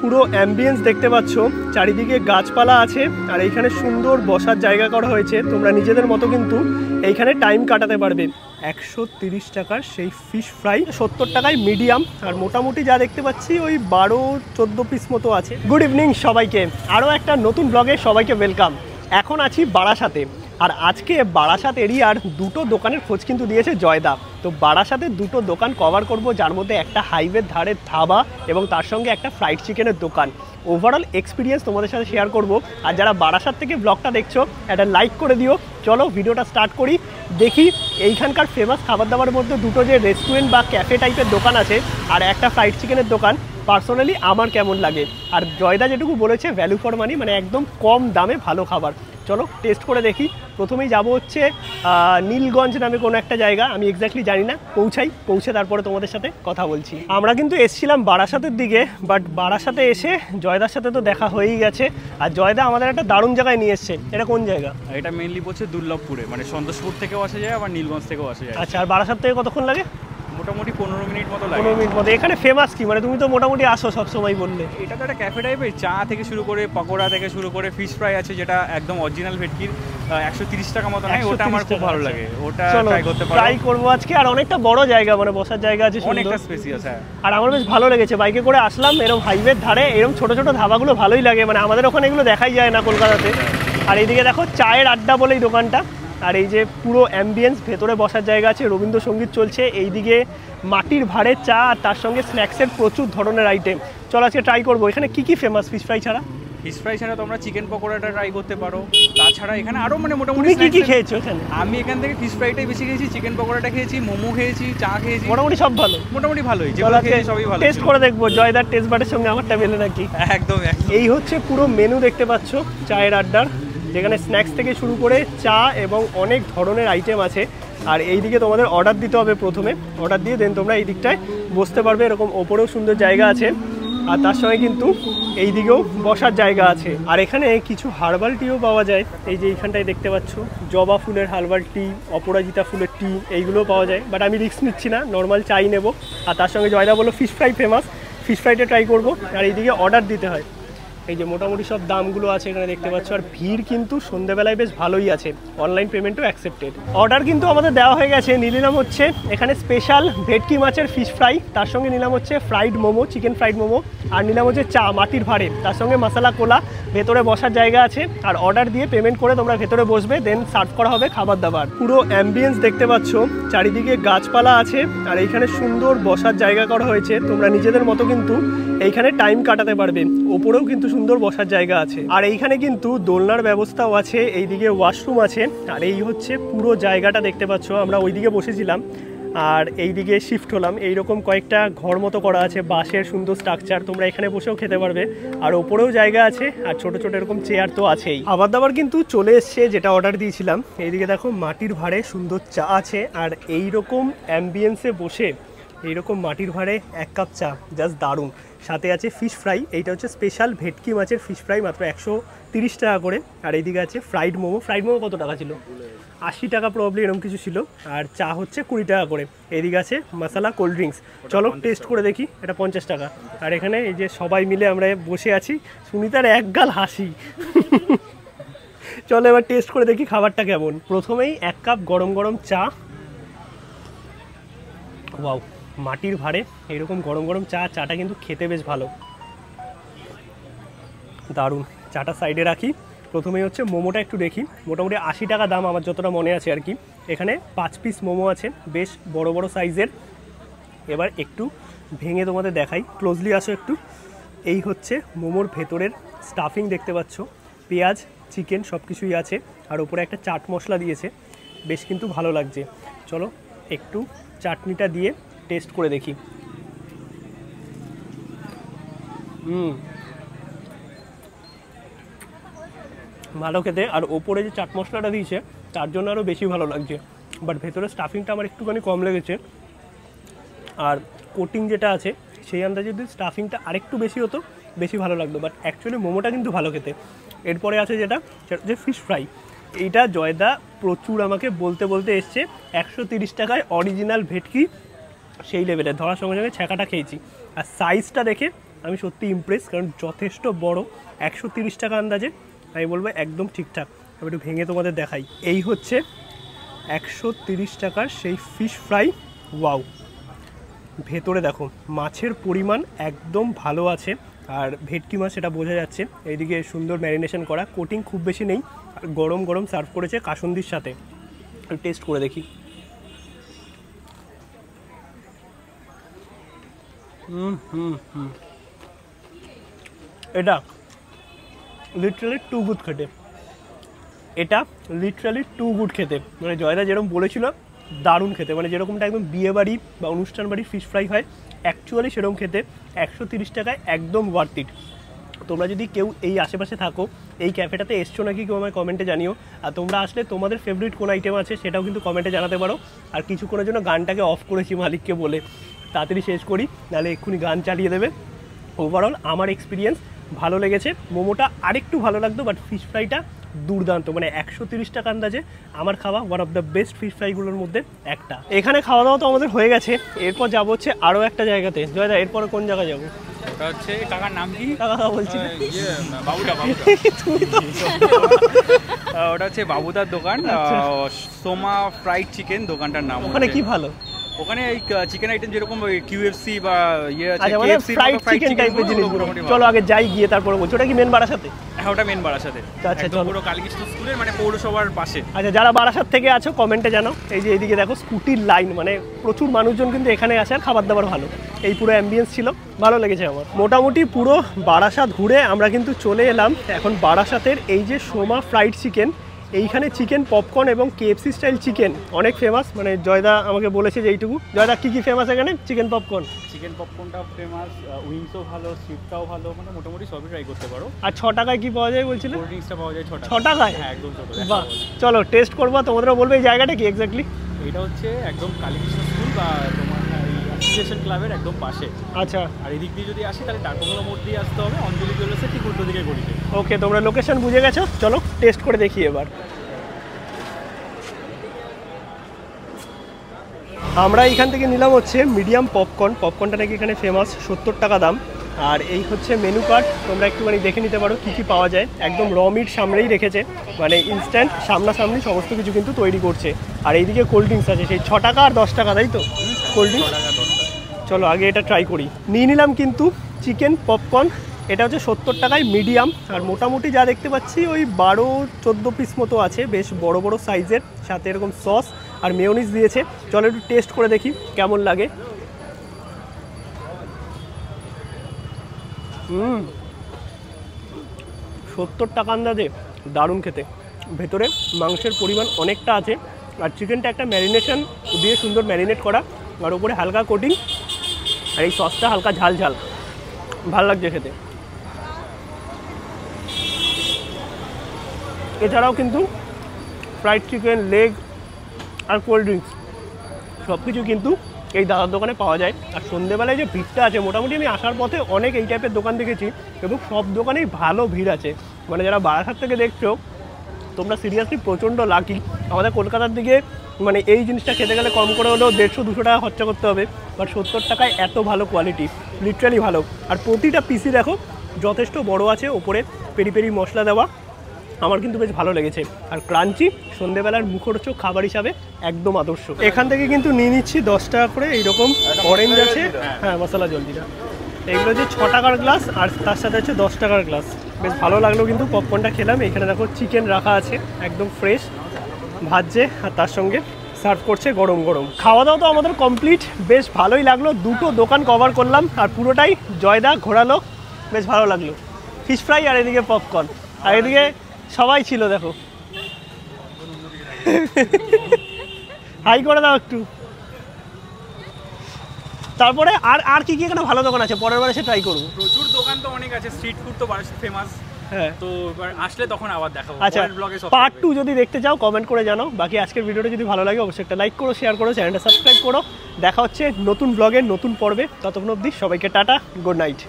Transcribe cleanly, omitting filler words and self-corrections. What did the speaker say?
পুরো অ্যাম্বিয়েন্স দেখতে পাচ্ছ, চারিদিকে গাছপালা আছে আর এইখানে সুন্দর বসার জায়গা করা হয়েছে। তোমরা নিজেদের মতো কিন্তু এইখানে টাইম কাটাতে পারবে। 130 টাকার সেই ফিশ ফ্রাই, 70 টাকায় মিডিয়াম, আর মোটামুটি যা দেখতে পাচ্ছি ওই 12-14 পিস মতো আছে। গুড ইভিনিং সবাইকে, আরও একটা নতুন ব্লগে সবাইকে ওয়েলকাম। এখন আছি বারাসাতে, আর আজকে বারাসাত এরিয়ার দুটো দোকানের খোঁজ কিন্তু দিয়েছে জয়দা। তো বারাসাতে দুটো দোকান কভার করব, যার মধ্যে একটা হাইওয়ের ধারে ধাবা এবং তার সঙ্গে একটা ফ্রাইড চিকেনের দোকান। ওভারঅল এক্সপিরিয়েন্স তোমাদের সাথে শেয়ার করব। আর যারা বারাসাত থেকে ব্লগটা দেখছো একটা লাইক করে দিও। চলো ভিডিওটা স্টার্ট করি। দেখি এইখানকার ফেমাস খাবার দাবারের মধ্যে দুটো যে রেস্টুরেন্ট বা ক্যাফে টাইপের দোকান আছে আর একটা ফ্রাইড চিকেনের দোকান, পার্সোনালি আমার কেমন লাগে। আর জয়দা যেটুকু বলেছে ভ্যালু ফর মানি, মানে একদম কম দামে ভালো খাবার। চলো টেস্ট করে দেখি। প্রথমেই যাব হচ্ছে নীলগঞ্জ নামে কোনো একটা জায়গা, আমি এক্স্যাক্টলি জানি না, পৌঁছে তারপরে তোমাদের সাথে কথা বলছি। আমরা কিন্তু এসেছিলাম বারাসাতের দিকে, বাট বারাসাতে এসে জয়দার সাথে তো দেখা হয়েই গেছে। আর জয়দা আমাদের একটা দারুণ জায়গায় নিয়ে এসছে। এটা কোন জায়গা? এটা মেইনলি পড়ছে দুর্লভপুরে, মানে সন্তোষপুর থেকেও আসা যায় আবার নীলগঞ্জ থেকেও আসা যায়। আচ্ছা, আর বারাসাত থেকে কতক্ষণ লাগে? মোটামুটি 15 মিনিট মতো লাগে। 15 মিনিট মতো। এখানে ফেমাস কি, মানে তুমি তো মোটামুটি আসো সবসময় বললে। এটা তো একটা ক্যাফে টাইপের, চা থেকে শুরু করে পকোড়া থেকে শুরু করে ফিশ ফ্রাই আছে, যেটা একদম অরিজিনাল ভেটকির 130 টাকা মতো নেয়। ওটা আমার খুব ভালো লাগে, ওটা ট্রাই করতে পারো। ট্রাই করবো আজকে। আর অনেকটা বড় জায়গা, মানে বসার জায়গা আছে, অনেকটা স্পেসিয়াস। হ্যাঁ, আর আমার বেশ ভালো লেগেছে। বাইকে করে আসলাম, এরকম হাইওয়ের ধারে এরকম ছোট ছোট ধাবাগুলো ভালোই লাগে, মানে আমাদের ওখানে এগুলো দেখাই যায় না কলকাতাতে। আর এইদিকে দেখো চায়ের আড্ডা বলে এই দোকানটা। আর এই যে পুরো অ্যাম্বিয়েন্স, ভেতরে বসার জায়গা আছে, রবীন্দ্রসঙ্গীত চলছে, এইদিকে মাটির ভাড়ে চা আর তার সঙ্গে স্ন্যাক্সের প্রচুর ধরনের আইটেম। চলো আজকে ট্রাই করবো। এখানে কি কি ফেমাস ফিশ ফ্রাই ছাড়া? ফিশ ফ্রাই ছাড়া তোমরা চিকেন পকোড়াটা ট্রাই করতে পারো। তাছাড়া এখানে আরো মানে মোটামুটি কি কি খেয়েছো এখানে? আমি এখান থেকে ফিশ ফ্রাইটাই বেশি খেয়েছি, চিকেন পকোড়াটা খেয়েছি, মোমো খেয়েছি, চা খেয়েছি। মোটামুটি সব ভালো, মোটামুটি ভালোই, যেগুলো খেয়েছি সবই ভালো। টেস্ট করে দেখবো জয়দার টেস্ট বারের সঙ্গে আমারটা মেলে নাকি। একদম। এই হচ্ছে পুরো মেনু দেখতে পাচ্ছ চায়ের আড্ডার, যেখানে স্ন্যাক্স থেকে শুরু করে চা এবং অনেক ধরনের আইটেম আছে। আর এই দিকে তোমাদের অর্ডার দিতে হবে, প্রথমে অর্ডার দিয়ে দেন তোমরা এই দিকটায় বসতে পারবে। এরকম ওপরেও সুন্দর জায়গা আছে, আর তার সঙ্গে কিন্তু এই দিকেও বসার জায়গা আছে। আর এখানে কিছু হার্বাল টিও পাওয়া যায়। এই যে এইখানটায় দেখতে পাচ্ছ জবা ফুলের হার্বাল টি, অপরাজিতা ফুলের টি, এইগুলোও পাওয়া যায়। বাট আমি রিস্ক নিচ্ছি না, নর্মাল চাই নেব। আর তার সঙ্গে জয়দা বললো ফিশ ফ্রাই ফেমাস, ফিশ ফ্রাইটা ট্রাই করবো। আর এইদিকে অর্ডার দিতে হয়। এই যে মোটামুটি সব দামগুলো আছে এখানে দেখতে পাচ্ছ। আর ভিড় কিন্তু সন্ধ্যেবেলায় বেশ ভালোই আছে, অনলাইন পেমেন্টও অ্যাকসেপ্টেড। অর্ডার কিন্তু আমাদের দেওয়া হয়ে গেছে। নিলাম হচ্ছে এখানে স্পেশাল ভেটকি মাছের ফিশ ফ্রাই, তার সঙ্গে নিলাম হচ্ছে fried momo, chicken fried momo, আর নিলাম হচ্ছে চা মাটির ভাড়ে, তার সঙ্গে মশলা কোলা। ভেতরে বসার জায়গা আছে, আর অর্ডার দিয়ে পেমেন্ট করে তোমরা ভেতরে বসবে, দেন সার্ভ করা হবে খাবার দাবার। পুরো অ্যাম্বিয়েন্স দেখতে পাচ্ছ, চারিদিকে গাছপালা আছে আর এইখানে সুন্দর বসার জায়গা করা হয়েছে। তোমরা নিজেদের মতো কিন্তু এইখানে টাইম কাটাতে পারবে। ওপরেও কিন্তু সুন্দর বসার জায়গা আছে, আর এইখানে কিন্তু দোলনার ব্যবস্থাও আছে। এইদিকে ওয়াশরুম আছে, আর এই হচ্ছে পুরো জায়গাটা দেখতে পাচ্ছ। আমরা ওইদিকে বসেছিলাম আর এইদিকে শিফট হলাম। এইরকম কয়েকটা ঘর মতো করা আছে, বাঁশের সুন্দর স্ট্রাকচার। তোমরা এখানে বসেও খেতে পারবে, আর ওপরেও জায়গা আছে, আর ছোট ছোট এরকম চেয়ার তো আছেই। খাবার দাবার কিন্তু চলে এসছে, যেটা অর্ডার দিয়েছিলাম। এইদিকে দেখো মাটির ভাড়ে সুন্দর চা আছে, আর এইরকম অ্যাম্বিয়েন্সে বসে এইরকম মাটির ভাড়ে এক কাপ চা জাস্ট দারুণ। সাথে আছে ফিশ ফ্রাই, এইটা হচ্ছে স্পেশাল ভেটকি মাছের ফিশ ফ্রাই, মাত্র 130 টাকা করে। আর এইদিকে আছে ফ্রাইড মোমো। ফ্রাইড মোমো কত টাকা ছিল? 80 টাকা প্রবলি, এরকম কিছু ছিল। আর চা হচ্ছে 20 টাকা করে। এইদিকে আছে মশলা কোল্ড ড্রিঙ্কস। চলো টেস্ট করে দেখি। এটা 50 টাকা। আর এখানে এই যে সবাই মিলে আমরা বসে আছি, সুনিতার একগাল হাসি। চলো এবার টেস্ট করে দেখি খাবারটা কেমন। প্রথমেই এক কাপ গরম গরম চা। ওয়াও, মাটির ভাড়ে এরকম গরম গরম চা, চাটা কিন্তু খেতে বেশ ভালো, দারুণ। চাটা সাইডে রাখি। প্রথমেই হচ্ছে মোমোটা একটু দেখি। মোটামুটি 80 টাকা দাম আমার যতটা মনে আছে আর কি। এখানে 5 পিস মোমো আছে, বেশ বড় বড় সাইজের। এবার একটু ভেঙে তোমাদের দেখাই, ক্লোজলি আসো একটু। এই হচ্ছে মোমোর ভেতরের স্টাফিং দেখতে পাচ্ছ, পেঁয়াজ, চিকেন সব কিছুই আছে, আর ওপরে একটা চাট মশলা দিয়েছে, বেশ কিন্তু ভালো লাগছে। চলো একটু চাটনিটা দিয়ে টেস্ট করে দেখি। ভালো খেতে। আর ওপরে যে চাট মশলাটা দিয়েছে তার জন্য আরও বেশি ভালো লাগছে। বাট ভেতরে স্টাফিংটা আমার একটুখানি কম লেগেছে। আর কোটিং যেটা আছে সেই আন্দাজে যদি স্টাফিংটা আরেকটু বেশি হতো বেশি ভালো লাগতো। বাট অ্যাকচুয়ালি মোমোটা কিন্তু ভালো খেতে। এরপরে আছে যেটা যে ফিশ ফ্রাই, এইটা জয়দা প্রচুর আমাকে বলতে বলতে এসছে। 130 টাকায় অরিজিনাল ভেটকি, সেই লেভেলের। ধরার সঙ্গে সঙ্গে ছ্যাঁকাটা খেয়েছি। আর সাইজটা দেখে আমি সত্যি ইমপ্রেস, কারণ যথেষ্ট বড়। 130 টাকা আন্দাজে, আমি বলবো একদম ঠিকঠাক। আমি একটু ভেঙে তোমাদের দেখাই। এই হচ্ছে 130 টাকার সেই ফিশ ফ্রাই। ওয়াও, ভেতরে দেখো মাছের পরিমাণ একদম ভালো আছে, আর ভেটকি মাছ সেটা বোঝা যাচ্ছে। এইদিকে সুন্দর ম্যারিনেশন করা, কোটিং খুব বেশি নেই, আর গরম গরম সার্ভ করেছে কাসুন্দির সাথে। টেস্ট করে দেখি। এটা লিটারালি টু গুড খেতে, এটা লিটারালি টু গুড খেতে। মানে জয়দা যেরকম বলেছিল দারুণ খেতে, মানে যেরকমটা একদম বিয়ে বাড়ি বা অনুষ্ঠান বাড়ির ফিশ ফ্রাই হয় অ্যাকচুয়ালি সেরকম খেতে। 130 টাকায় একদম ওয়ার্থ ইট। তোমরা যদি কেউ এই আশেপাশে থাকো, এই ক্যাফেটাতে এসছো নাকি কেউ আমায় কমেন্টে জানিও। আর তোমরা আসলে তোমাদের ফেভারিট কোন আইটেম আছে সেটাও কিন্তু কমেন্টে জানাতে পারো। আর কিছুক্ষণের জন্য গানটাকে অফ করেছি মালিককে বলে, তাড়াতাড়ি শেষ করি নাহলে এক্ষুনি গান চালিয়ে দেবে। ওভারঅল আমার এক্সপিরিয়েন্স ভালো লেগেছে। মোমোটা আরেকটু ভালো লাগতো, বাট ফিশ ফ্রাইটা দুর্দান্ত। মানে 130 টাকা আন্দাজে আমার খাওয়া one of the best fish ফ্রাইগুলোর মধ্যে একটা। এখানে খাওয়া দাওয়া তো আমাদের হয়ে গেছে, এরপর যাবো হচ্ছে আরও একটা জায়গাতে। জয়দা এরপরে কোন জায়গায় যাবো? ওটা হচ্ছে কাকার নাম কি? কাকা বলছি ওটা হচ্ছে বাবুদার দোকান, সোমা ফ্রাইড চিকেন দোকানটার নাম। ওখানে কি ভালো? ওখানে এই চিকেন আইটেম যেরকম কিউএফসি বা ইয়ে আছে, আচ্ছা, মানে ফ্রাইড চিকেন টাইপের জিনিসগুলো। চলো আগে যাই, গিয়ে তারপরে বলছি। ওটা কি মেন বারাসাতে? হ্যাঁ, ওটা মেন বারাসাতে। আচ্ছা, একদম পুরো কালীকৃষ্ণ স্কুলের মানে পৌরসভার পাশে। আচ্ছা, যারা বারাসাত থেকে আছো কমেন্টে জানো। এই যে এইদিকে দেখো স্কুটির লাইন, মানে প্রচুর মানুষজন কিন্তু এখানে আসে, আর খাবার দাবার ভালো। এই পুরো অ্যাম্বিয়েন্স ছিল, ভালো লেগেছে আমার। মোটামুটি পুরো বারাসাত ঘুরে আমরা কিন্তু চলে এলাম এখন বারাসাতের এই যে সোমা ফ্রাইড চিকেন। এইখানে চিকেন পপকর্ন এবং কেএফসি স্টাইল চিকেন অনেক ফেমাস। মানে জয়দা আমাকে বলেছে যে এইটুকু। জয়দা কী কী ফেমাস এখানে? চিকেন পপকর্ন, চিকেন পপকর্নটাও ফেমাস, উইংসও ভালো, স্ট্রিপটাও ভালো, মানে মোটামুটি সবই ট্রাই করতে পারো। আর 6 টাকায় কি পাওয়া যায় বলছিলে? কোল্ড ড্রিঙ্কসটা পাওয়া যায় 6 টাকায়? হ্যাঁ, একদম ছোট। বাহ, চলো টেস্ট করবো, তোমাদেরও বলবে এই জায়গাটা কি এক্স্যাক্টলি। এটা হচ্ছে একদম কালীকৃষ্ণ স্কুল বা তোমার অ্যাসোসিয়েশন ক্লাবের একদম পাশে। আচ্ছা, আর এদিক দিয়ে যদি আসি তাহলে ডাকবাংলা মোড় দিয়ে আসতে হবে, অঞ্জলি জুয়েলার্সের ঠিক উল্টো দিকে গলিতে। ওকে, তোমরা লোকেশন বুঝে গেছো, চলো টেস্ট করে দেখি এবার। আমরা এখান থেকে নিলাম হচ্ছে মিডিয়াম পপকর্ন। পপকর্নটা নাকি এখানে ফেমাস, 70 টাকা দাম। আর এই হচ্ছে মেনু কার্ড, তোমরা একটুখানি দেখে নিতে পারো কী কী পাওয়া যায়। একদম র মিট সামনেই রেখেছে, মানে ইনস্ট্যান্ট সামনাসামনি সমস্ত কিছু কিন্তু তৈরি করছে। আর এইদিকে কোল্ড ড্রিঙ্কস আছে সেই 6 টাকা আর 10 টাকা, তাই তো কোল্ড ড্রিঙ্কস? চলো আগে এটা ট্রাই করি। নিয়ে নিলাম কিন্তু চিকেন পপকর্ন, এটা হচ্ছে 70 টাকায় মিডিয়াম। আর মোটামুটি যা দেখতে পাচ্ছি ওই 12-14 পিস মতো আছে, বেশ বড় বড় সাইজের, সাথে এরকম সস আর মেয়োনিজ দিয়েছে। চলো একটু টেস্ট করে দেখি কেমন লাগে। 70 টাকা আন্দাজে দারুণ খেতে। ভেতরে মাংসের পরিমাণ অনেকটা আছে, আর চিকেনটা একটা ম্যারিনেশন দিয়ে সুন্দর ম্যারিনেট করা, আর উপরে হালকা কোটিং, আর এই সসটা হালকা ঝাল ঝাল, ভাল লাগছে খেতে। এছাড়াও কিন্তু ফ্রাইড চিকেন, লেগ আর কোল্ড ড্রিঙ্কস সব কিছু কিন্তু এই দাদার দোকানে পাওয়া যায়। আর সন্ধ্যেবেলায় যে ভিড়টা আছে, মোটামুটি আমি আসার পথে অনেক এই টাইপের দোকান দেখেছি এবং সব দোকানেই ভালো ভিড় আছে। মানে যারা বারাসাত থেকে দেখছো তোমরা সিরিয়াসলি প্রচণ্ড লাকি। আমাদের কলকাতার দিকে মানে এই জিনিসটা খেতে গেলে কম করে হলেও 150-200 টাকা খরচা করতে হবে, বাট 70 টাকায় এত ভালো কোয়ালিটি, লিটারালি ভালো। আর প্রতিটা পিসি দেখো যথেষ্ট বড় আছে, ওপরে পেরি পেরি মশলা দেওয়া, আমার কিন্তু বেশ ভালো লেগেছে। আর ক্রাঞ্চি, সন্ধ্যেবেলার মুখরোচক খাবার হিসাবে একদম আদর্শ। এখান থেকে কিন্তু নিয়ে নিচ্ছি 10 টাকা করে এইরকম অরেঞ্জ আছে, হ্যাঁ মশলা জলজিরা, এইগুলো যে 6 টাকার গ্লাস, আর তার সাথে হচ্ছে 10 টাকার গ্লাস। বেশ ভালো লাগলো কিন্তু পপকর্নটা খেলাম। এখানে দেখো চিকেন রাখা আছে একদম ফ্রেশ, ভাজছে, আর তার সঙ্গে সার্ভ করছে গরম গরম। খাওয়া দাওয়া তো আমাদের কমপ্লিট, বেশ ভালোই লাগলো। দুটো দোকান কভার করলাম, আর পুরোটাই জয়দা ঘোরালো, বেশ ভালো লাগলো। ফিশ ফ্রাই আর এদিকে পপকর্ন, আর এদিকে সবাই ছিল দেখো। হাই করে দাও একটু। তারপরে আর আর কি কি এখানে ভালো দোকান আছে, পরের বার এসে ট্রাই করবো। প্রচুর দোকান তো অনেক আছে, স্ট্রিট ফুড তো বারাসাত ফেমাস। হ্যাঁ, তো এবার আসলে তখন আবার দেখাবো। আচ্ছা, পার্ট 2 যদি দেখতে চাও কমেন্ট করে জানাও। বাকি আজকের ভিডিওটা যদি ভালো লাগে অবশ্যই একটা লাইক করো, শেয়ার করো, চ্যানেলটা সাবস্ক্রাইব করো। দেখা হচ্ছে নতুন ব্লগের নতুন পর্বে। ততক্ষণ অবধি সবাইকে টাটা, গুড নাইট।